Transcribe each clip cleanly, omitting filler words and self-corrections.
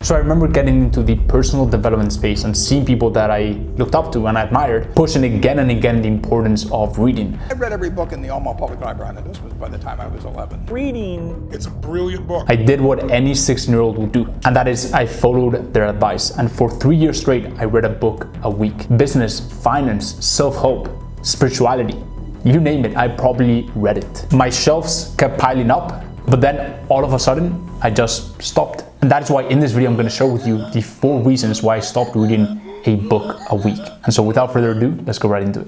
So I remember getting into the personal development space and seeing people that I looked up to and admired pushing again and again the importance of reading. I read every book in the Omaha Public Library, and this was by the time I was 11. Reading. It's a brilliant book. I did what any 16-year-old would do, and that is I followed their advice. And for 3 years straight, I read a book a week. Business, finance, self-help, spirituality, you name it, I probably read it. My shelves kept piling up, but then all of a sudden, I just stopped. And that is why in this video, I'm going to share with you the 4 reasons why I stopped reading a book a week. And so without further ado, let's go right into it.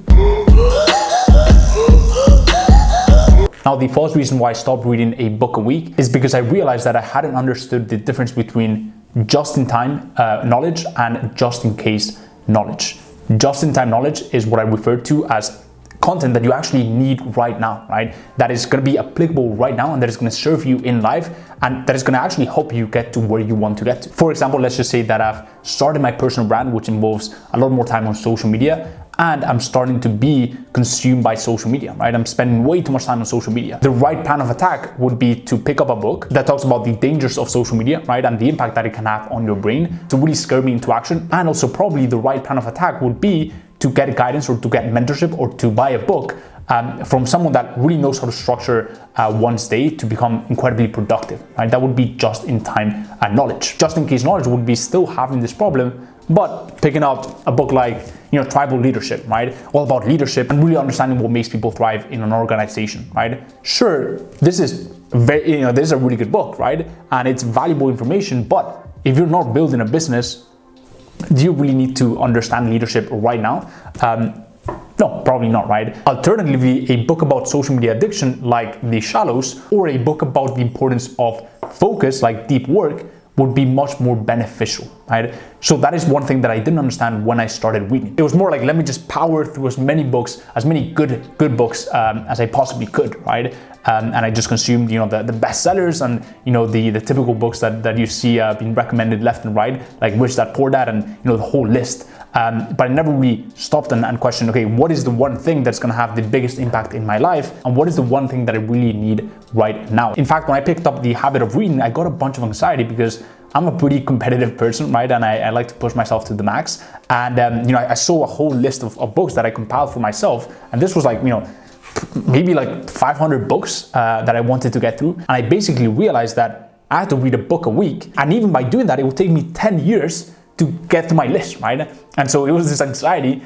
Now, the first reason why I stopped reading a book a week is because I realized that I hadn't understood the difference between just-in-time knowledge and just-in-case knowledge. Just-in-time knowledge is what I refer to as content that you actually need right now, right? That is going to be applicable right now and that is going to serve you in life and that is going to actually help you get to where you want to get to. For example, let's just say that I've started my personal brand, which involves a lot more time on social media, and I'm starting to be consumed by social media, right? I'm spending way too much time on social media. The right plan of attack would be to pick up a book that talks about the dangers of social media, right? And the impact that it can have on your brain to really scare me into action. And also probably the right plan of attack would be to get guidance or to get mentorship or to buy a book from someone that really knows how to structure one's day to become incredibly productive, right? That would be just-in-time knowledge. Just-in-case knowledge would be still having this problem, but picking up a book like, Tribal Leadership, right? All about leadership and really understanding what makes people thrive in an organization, right? Sure, this is this is a really good book, right? And it's valuable information, but if you're not building a business, do you really need to understand leadership right now? No, probably not, right? Alternatively, a book about social media addiction like The Shallows or a book about the importance of focus like Deep Work would be much more beneficial, right? So that is one thing that I didn't understand when I started reading. It was more like, let me just power through as many books, as many good books as I possibly could, right? And I just consumed, the bestsellers and, the typical books that you see being recommended left and right, like Rich Dad Poor Dad and, the whole list. But I never really stopped and questioned, okay, what is the one thing that's gonna have the biggest impact in my life? And what is the one thing that I really need right now? In fact, when I picked up the habit of reading, I got a bunch of anxiety because I'm a pretty competitive person, right? And I like to push myself to the max. And, I saw a whole list of books that I compiled for myself. And this was like, maybe like 500 books that I wanted to get through. And I basically realized that I had to read a book a week. And even by doing that, it would take me 10 years to get to my list, right? And so it was this anxiety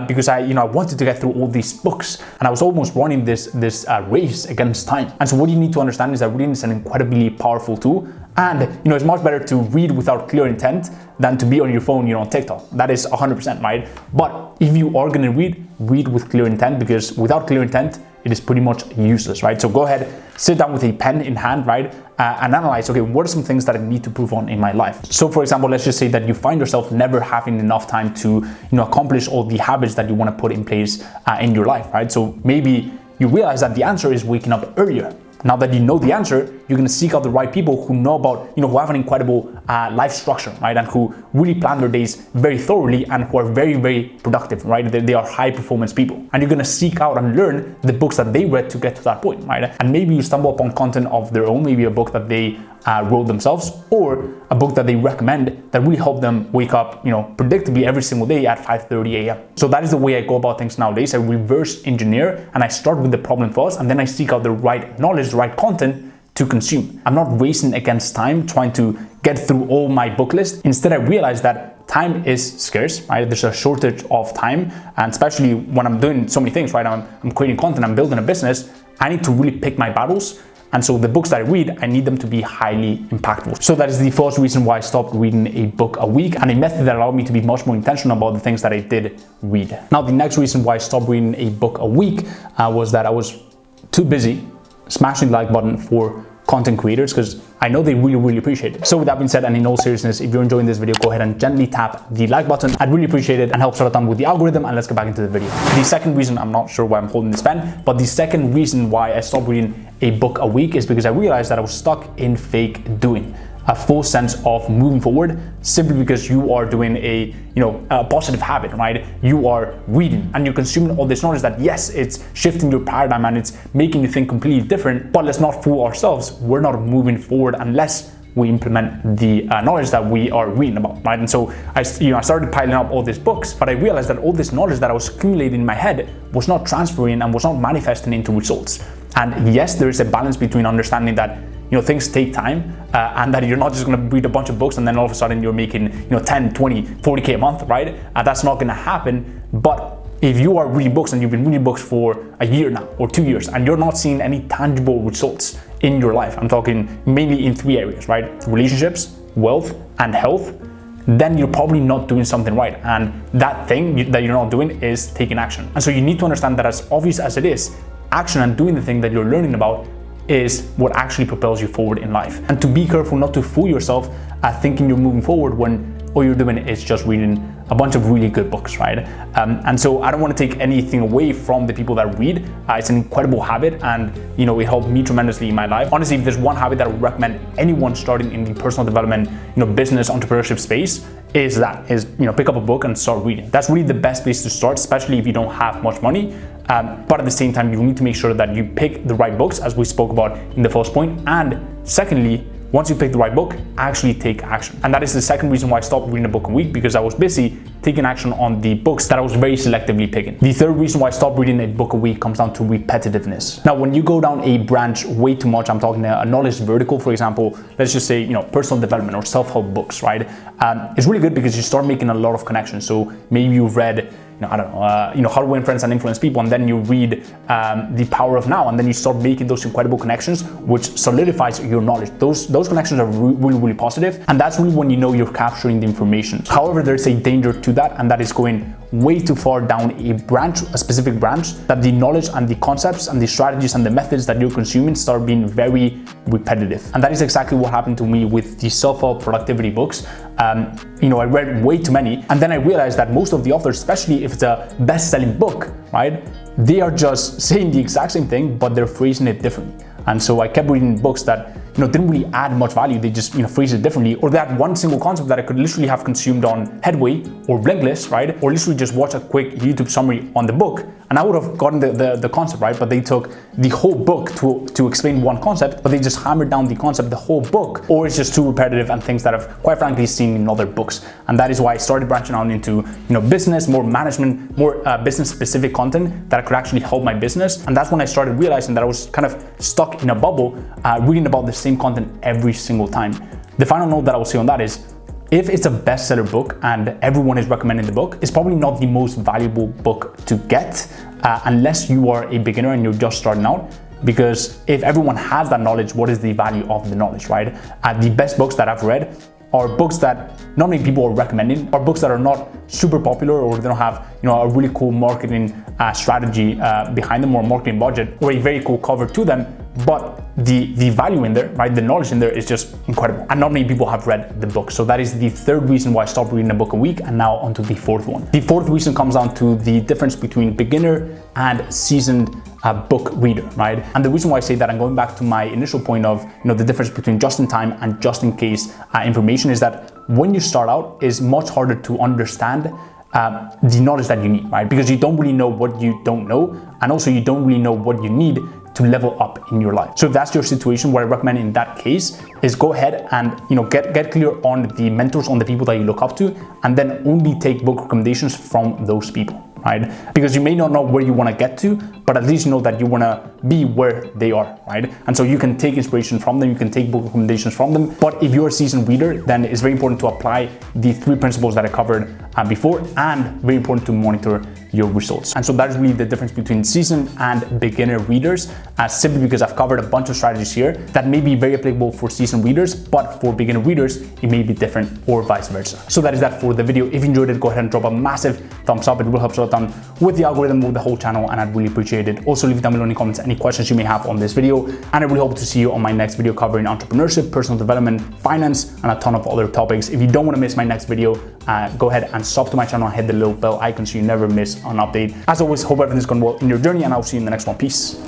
because I wanted to get through all these books and I was almost running this race against time. And so what you need to understand is that reading is an incredibly powerful tool. And it's much better to read without clear intent than to be on your phone, on TikTok. That is 100%, right? But if you are gonna read with clear intent, because without clear intent, it is pretty much useless, right? So go ahead, sit down with a pen in hand, right? And analyze, okay, what are some things that I need to improve on in my life? So for example, let's just say that you find yourself never having enough time to, accomplish all the habits that you want to put in place in your life, right? So maybe you realize that the answer is waking up earlier. Now that you know the answer, you're going to seek out the right people who know about, who have an incredible life structure, right? And who really plan their days very thoroughly and who are very, very productive, right? They are high performance people. And you're going to seek out and learn the books that they read to get to that point, right? And maybe you stumble upon content of their own, maybe a book that they wrote themselves or a book that they recommend that really help them wake up, predictably every single day at 5:30 a.m. So that is the way I go about things nowadays. I reverse engineer and I start with the problem first and then I seek out the right knowledge, the right content to consume. I'm not racing against time, trying to get through all my book list. Instead, I realize that time is scarce, right? There's a shortage of time. And especially when I'm doing so many things, right? I'm creating content, I'm building a business. I need to really pick my battles. And so the books that I read, I need them to be highly impactful. So that is the first reason why I stopped reading a book a week and a method that allowed me to be much more intentional about the things that I did read. Now, the next reason why I stopped reading a book a week was that I was too busy smashing the like button for content creators because I know they really, really appreciate it. So with that being said, and in all seriousness, if you're enjoying this video, go ahead and gently tap the like button. I'd really appreciate it and help start down with the algorithm, and let's get back into the video. The second reason, I'm not sure why I'm holding this pen, but the second reason why I stopped reading a book a week is because I realized that I was stuck in fake doing. A full sense of moving forward simply because you are doing a positive habit, right? You are reading and you're consuming all this knowledge that yes, it's shifting your paradigm and it's making you think completely different, but let's not fool ourselves. We're not moving forward unless we implement the knowledge that we are reading about, right? And so I started piling up all these books, but I realized that all this knowledge that I was accumulating in my head was not transferring and was not manifesting into results. And yes, there is a balance between understanding that things take time and that you're not just going to read a bunch of books and then all of a sudden you're making 10, 20, 40K a month, right? That's not going to happen. But if you are reading books and you've been reading books for a year now or 2 years and you're not seeing any tangible results in your life, I'm talking mainly in 3 areas, right? Relationships, wealth, and health, then you're probably not doing something right. And that thing that you're not doing is taking action. And so you need to understand that, as obvious as it is, action and doing the thing that you're learning about is what actually propels you forward in life. And to be careful not to fool yourself thinking you're moving forward when all you're doing is just reading a bunch of really good books, right? And so I don't want to take anything away from the people that read. It's an incredible habit, and it helped me tremendously in my life. Honestly, if there's one habit that I would recommend anyone starting in the personal development, business, entrepreneurship space, is pick up a book and start reading. That's really the best place to start, especially if you don't have much money. But at the same time, you need to make sure that you pick the right books, as we spoke about in the first point. And secondly, once you pick the right book, actually take action. And that is the second reason why I stopped reading a book a week, because I was busy taking action on the books that I was very selectively picking. The third reason why I stopped reading a book a week comes down to repetitiveness. Now, when you go down a branch way too much, I'm talking a knowledge vertical, for example, let's just say, personal development or self-help books, right? It's really good because you start making a lot of connections. So maybe you've read how to win friends and influence people, and then you read The Power of Now, and then you start making those incredible connections, which solidifies your knowledge. Those connections are really, really positive, and that's really when you're capturing the information. However, there's a danger to that, and that is going way too far down a specific branch, that the knowledge and the concepts and the strategies and the methods that you're consuming start being very repetitive. And that is exactly what happened to me with the self-help productivity books. I read way too many, and then I realized that most of the authors, especially if it's a best-selling book, right, they are just saying the exact same thing, but they're phrasing it differently. And so I kept reading books that didn't really add much value. They just phrased it differently, or that one single concept that I could literally have consumed on Headway or Blinklist, right, or literally just watch a quick YouTube summary on the book, and I would have gotten the concept, right? But they took the whole book to explain one concept, but they just hammered down the concept the whole book, or it's just too repetitive and things that I've quite frankly seen in other books. And that is why I started branching out into business, more management, more business specific content that could actually help my business. And that's when I started realizing that I was kind of stuck in a bubble, reading about the same content every single time. The final note that I will say on that is, if it's a bestseller book and everyone is recommending the book, it's probably not the most valuable book to get unless you are a beginner and you're just starting out. Because if everyone has that knowledge, what is the value of the knowledge, right? The best books that I've read are books that not many people are recommending, are books that are not super popular, or they don't have a really cool marketing strategy behind them, or marketing budget, or a very cool cover to them, but the value in there, right, the knowledge in there is just incredible, and not many people have read the book. So that is the third reason why I stopped reading a book a week, and now onto the fourth one. The fourth reason comes down to the difference between beginner and seasoned book reader, right? And the reason why I say that, I'm going back to my initial point of the difference between just in time and just in case information, is that when you start out, it's much harder to understand the knowledge that you need, right? Because you don't really know what you don't know, and also you don't really know what you need to level up in your life. So if that's your situation, what I recommend in that case is go ahead and get clear on the mentors, on the people that you look up to, and then only take book recommendations from those people, right? Because you may not know where you want to get to, but at least you know that you want to be where they are, right? And so you can take inspiration from them, you can take book recommendations from them. But if you're a seasoned reader, then it's very important to apply the 3 principles that I covered before, and very important to monitor your results. And so that's really the difference between seasoned and beginner readers, simply because I've covered a bunch of strategies here that may be very applicable for seasoned readers, but for beginner readers, it may be different, or vice versa. So that is that for the video. If you enjoyed it, go ahead and drop a massive thumbs up. It will help us out a ton with the algorithm, with the whole channel, and I'd really appreciate it. Also, leave down below in the comments any questions you may have on this video, and I really hope to see you on my next video covering entrepreneurship, personal development, finance, and a ton of other topics. If you don't want to miss my next video, go ahead and sub to my channel and hit the little bell icon so you never miss an update. As always, hope everything's going well in your journey, and I'll see you in the next one. Peace.